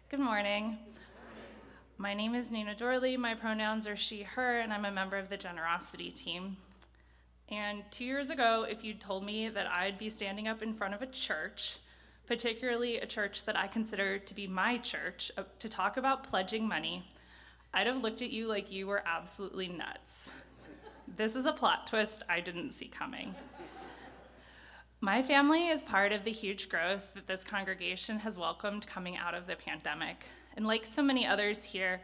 Good morning. My name is Nina Doorley. My pronouns are she, her, and I'm a member of the generosity team. And 2 years ago, if you'd told me that I'd be standing up in front of a church, particularly a church that I consider to be my church, to talk about pledging money, I'd have looked at you like you were absolutely nuts. This is a plot twist I didn't see coming. My family is part of the huge growth that this congregation has welcomed coming out of the pandemic. And like so many others here,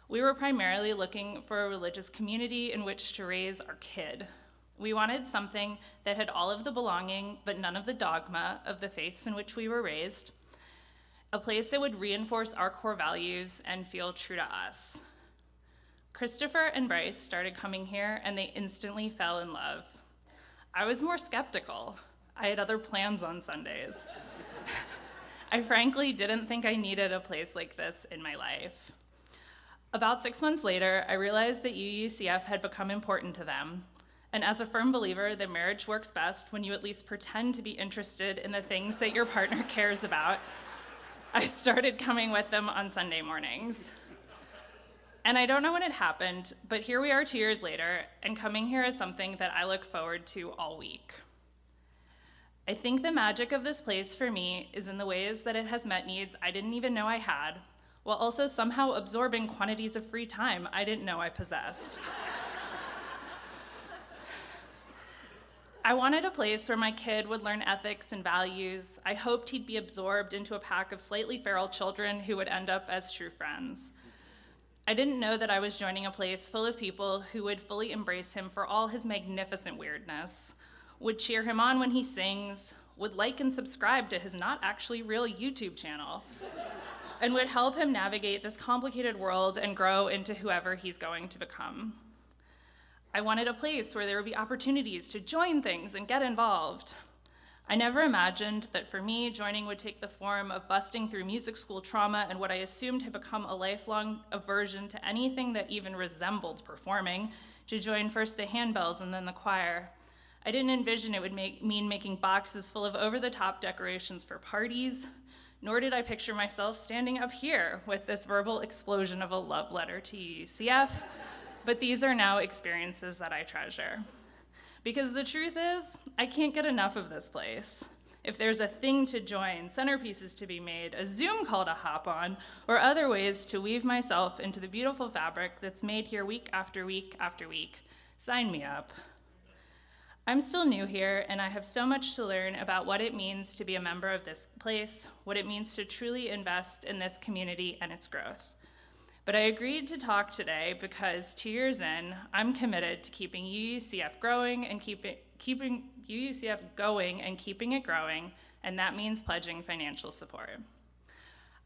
we were primarily looking for a religious community in which to raise our kid. We wanted something that had all of the belonging, but none of the dogma of the faiths in which we were raised, a place that would reinforce our core values and feel true to us. Christopher and Bryce started coming here, and they instantly fell in love. I was more skeptical. I had other plans on Sundays. I frankly didn't think I needed a place like this in my life. About 6 months later, I realized that UUCF had become important to them. And as a firm believer that marriage works best when you at least pretend to be interested in the things that your partner cares about, I started coming with them on Sunday mornings. And I don't know when it happened, but here we are 2 years later, and coming here is something that I look forward to all week. I think the magic of this place for me is in the ways that it has met needs I didn't even know I had, while also somehow absorbing quantities of free time I didn't know I possessed. I wanted a place where my kid would learn ethics and values. I hoped he'd be absorbed into a pack of slightly feral children who would end up as true friends. I didn't know that I was joining a place full of people who would fully embrace him for all his magnificent weirdness, would cheer him on when he sings, would like and subscribe to his not actually real YouTube channel, and would help him navigate this complicated world and grow into whoever he's going to become. I wanted a place where there would be opportunities to join things and get involved. I never imagined that for me, joining would take the form of busting through music school trauma and what I assumed had become a lifelong aversion to anything that even resembled performing, to join first the handbells and then the choir. I didn't envision it would mean making boxes full of over-the-top decorations for parties, nor did I picture myself standing up here with this verbal explosion of a love letter to UUCF, but these are now experiences that I treasure. Because the truth is, I can't get enough of this place. If there's a thing to join, centerpieces to be made, a Zoom call to hop on, or other ways to weave myself into the beautiful fabric that's made here week after week after week, sign me up. I'm still new here, and I have so much to learn about what it means to be a member of this place, what it means to truly invest in this community and its growth. But I agreed to talk today because 2 years in, I'm committed to keeping UUCF growing and keeping UUCF going and keeping it growing, and that means pledging financial support.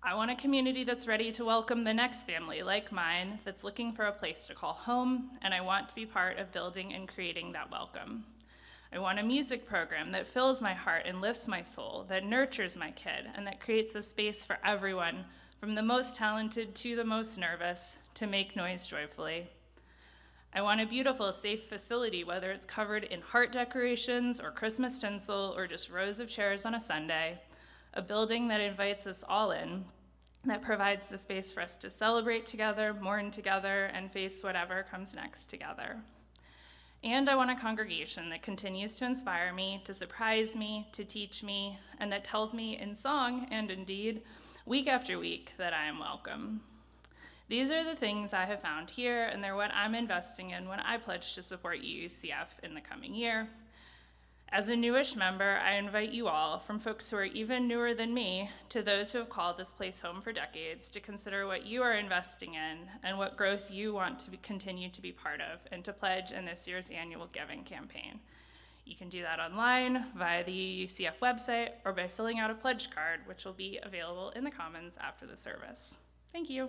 I want a community that's ready to welcome the next family like mine that's looking for a place to call home, and I want to be part of building and creating that welcome. I want a music program that fills my heart and lifts my soul, that nurtures my kid, and that creates a space for everyone, from the most talented to the most nervous, to make noise joyfully. I want a beautiful, safe facility, whether it's covered in heart decorations or Christmas tinsel or just rows of chairs on a Sunday, a building that invites us all in, that provides the space for us to celebrate together, mourn together, and face whatever comes next together. And I want a congregation that continues to inspire me, to surprise me, to teach me, and that tells me in song and in deed, week after week, that I am welcome. These are the things I have found here, and they're what I'm investing in when I pledge to support UUCF in the coming year. As a newish member, I invite you all, from folks who are even newer than me, to those who have called this place home for decades, to consider what you are investing in and what growth you want to continue to be part of, and to pledge in this year's annual giving campaign. You can do that online, via the UUCF website, or by filling out a pledge card, which will be available in the Commons after the service. Thank you.